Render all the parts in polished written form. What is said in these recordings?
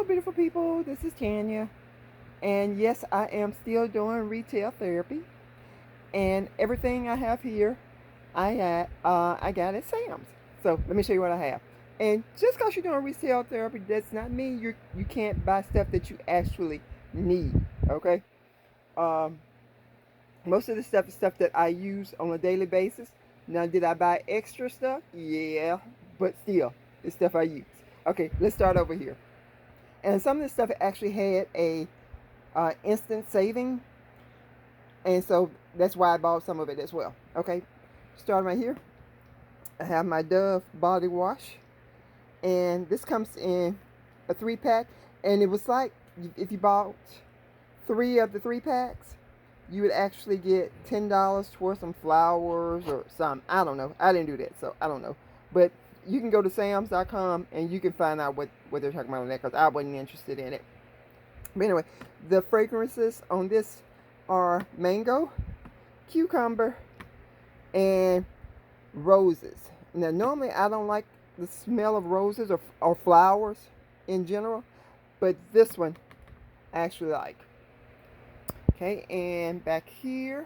beautiful people. This is Tanya. And yes, I am still doing retail therapy. And everything I have here, I got at Sam's. So let me show you what I have. And just because you're doing retail therapy does not mean you can't buy stuff that you actually need. Okay. Um, Most of the stuff is stuff that I use on a daily basis. Now, did I buy extra stuff? Yeah, but still, it's stuff I use. Okay, let's start over here. And some of this stuff actually had a instant saving, and so that's why I bought some of it as well. Okay, starting right here, I have my Dove body wash, and this comes in a 3-pack, and it was like if you bought 3 of the 3 packs, you would actually get $10 towards some flowers or some. I don't know. I didn't do that, so I don't know. But you can go to Sam's.com and you can find out what they're talking about on that, because I wasn't interested in it. But anyway, the fragrances on this are mango, cucumber, and roses. Now, normally I don't like the smell of roses or flowers in general, but this one I actually like. Okay, and back here,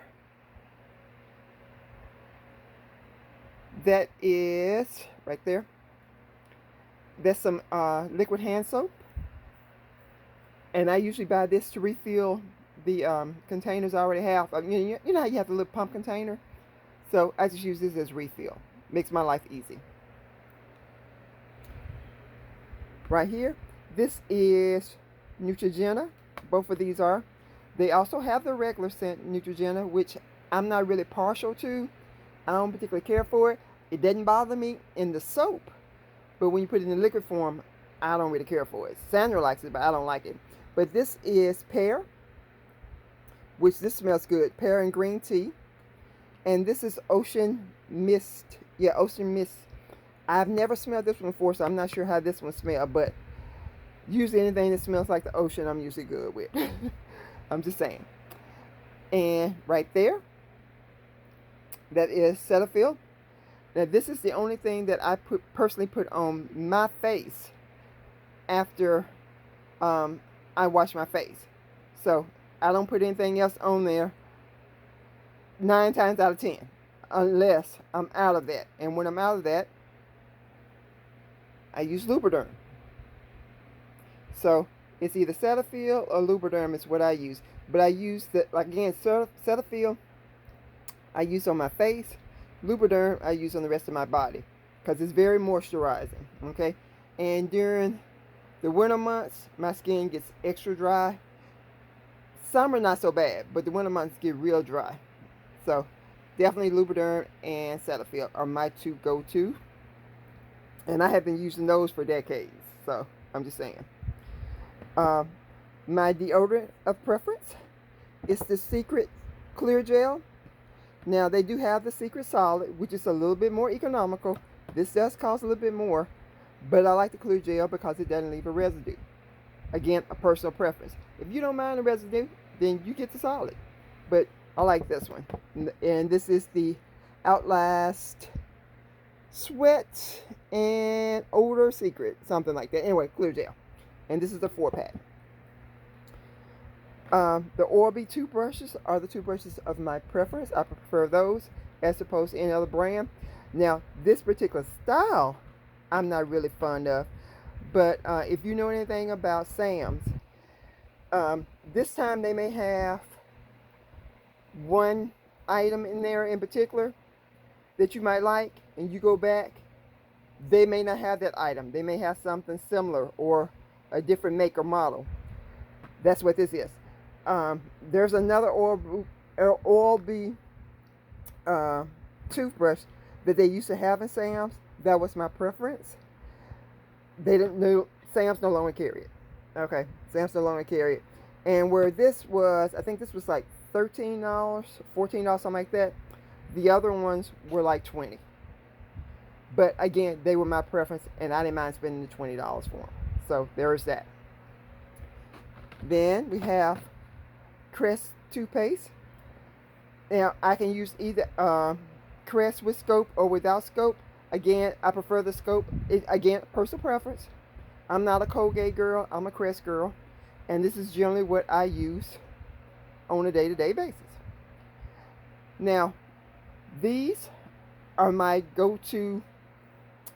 that is right there. That's some liquid hand soap. And I usually buy this to refill the containers I already have. You know how you have the little pump container? So I just use this as refill. Makes my life easy. Right here, this is Neutrogena. Both of these are. They also have the regular scent Neutrogena, which I'm not really partial to. I don't particularly care for it. It doesn't bother me in the soap, but when you put it in the liquid form, I don't really care for it. Sandra likes it, but I don't like it. But this is pear, which this smells good. Pear and green tea. And this is ocean mist. Yeah, ocean mist. I've never smelled this one before, so I'm not sure how this one smells, but usually anything that smells like the ocean, I'm usually good with. I'm just saying. And right there, that is Cetaphil. Now, this is the only thing that I personally put on my face after I wash my face. So I don't put anything else on there 9 times out of 10, unless I'm out of that. And when I'm out of that, I use Lubriderm. So it's either Cetaphil or Lubriderm is what I use. But I use like again, Cetaphil I use on my face. Lubriderm I use on the rest of my body, because it's very moisturizing. Okay, and during the winter months, my skin gets extra dry. Summer not so bad, but the winter months get real dry. So definitely Lubriderm and Cetaphil are my 2 go-to, and I have been using those for decades. So I'm just saying. My deodorant of preference is the Secret Clear Gel. Now, they do have the Secret Solid, which is a little bit more economical. This does cost a little bit more, but I like the Clear Gel because it doesn't leave a residue. Again, a personal preference. If you don't mind the residue, then you get the Solid. But I like this one. And this is the Outlast Sweat and Odor Secret, something like that. Anyway, Clear Gel. And this is the 4-pack. The Oral-B toothbrushes are the toothbrushes of my preference. I prefer those as opposed to any other brand. Now, this particular style, I'm not really fond of. But if you know anything about Sam's, this time they may have one item in there in particular that you might like, and you go back, they may not have that item. They may have something similar or a different make or model. That's what this is. There's another Oral-B toothbrush that they used to have in Sam's. That was my preference. They didn't know. Sam's no longer carry it. Okay, Sam's no longer carry it. And where this was, I think this was like $13, $14, something like that. The other ones were like $20. But again, they were my preference, and I didn't mind spending the $20 for them. So there is that. Then we have Crest Toothpaste. Now, I can use either Crest with scope or without scope. Again, I prefer the scope. Again, personal preference. I'm not a Colgate girl, I'm a Crest girl, and this is generally what I use on a day-to-day basis. Now, these are my go-to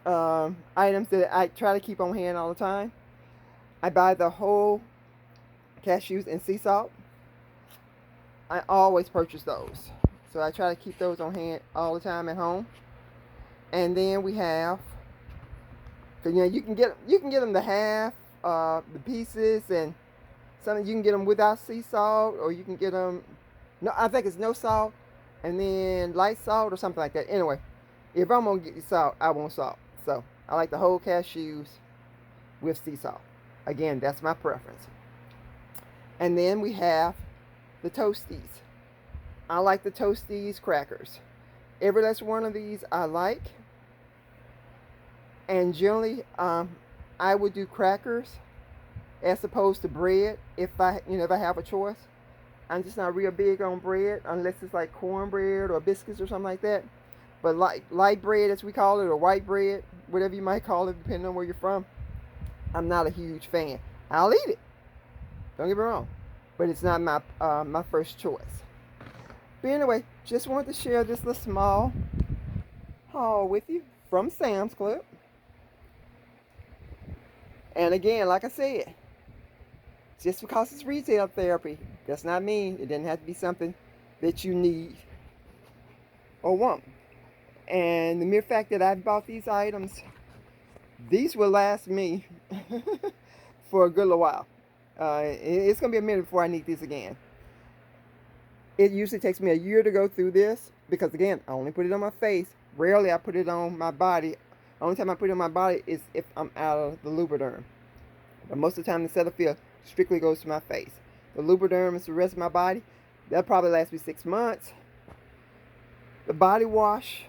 items that I try to keep on hand all the time. I buy the whole cashews and sea salt. I always purchase those. So I try to keep those on hand all the time at home. And then we have, you can get them the half, the pieces, and something you can get them without sea salt, or you can get them, no, I think it's no salt, and then light salt or something like that. Anyway, if I'm gonna get salt, I want salt. So I like the whole cashews with sea salt. Again, that's my preference. And then we have the Toasties. I like the Toasties crackers. Every last one of these I like. And generally, I would do crackers as opposed to bread if I have a choice. I'm just not real big on bread unless it's like cornbread or biscuits or something like that. But like light bread, as we call it, or white bread, whatever you might call it, depending on where you're from, I'm not a huge fan. I'll eat it. Don't get me wrong, but it's not my first choice. But anyway, just wanted to share this little small haul with you from Sam's Club. And again, like I said, just because it's retail therapy does not mean it doesn't have to be something that you need or want. And the mere fact that I bought these items, these will last me for a good little while. It's going to be a minute before I need these again. It usually takes me a year to go through this because, again, I only put it on my face. Rarely I put it on my body. The only time I put it on my body is if I'm out of the Lubriderm. But most of the time, the Cetaphil strictly goes to my face. The Lubriderm is the rest of my body. That'll probably last me 6 months. The body wash,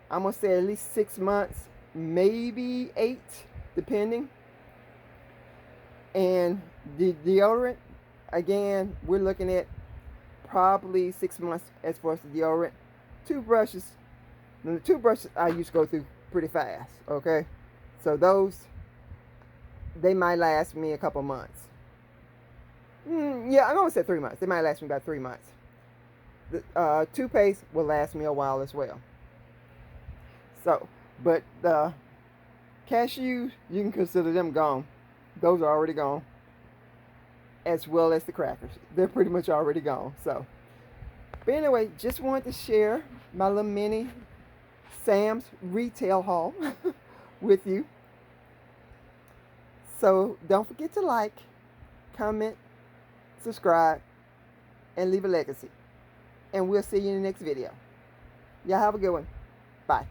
I'm going to say at least 6 months, maybe 8, depending. And the deodorant, again, we're looking at probably 6 months as far as the deodorant. Toothbrushes, the toothbrushes I used to go through pretty fast, okay? So those, they might last me a couple months. Yeah, I'm going to say 3 months. They might last me about 3 months. The toothpaste will last me a while as well. So, but the cashews, you can consider them gone. Those are already gone. As well as the crackers. They're pretty much already gone. So, but anyway, just wanted to share my little mini Sam's retail haul with you. So, don't forget to like, comment, subscribe, and leave a legacy. And we'll see you in the next video. Y'all have a good one. Bye.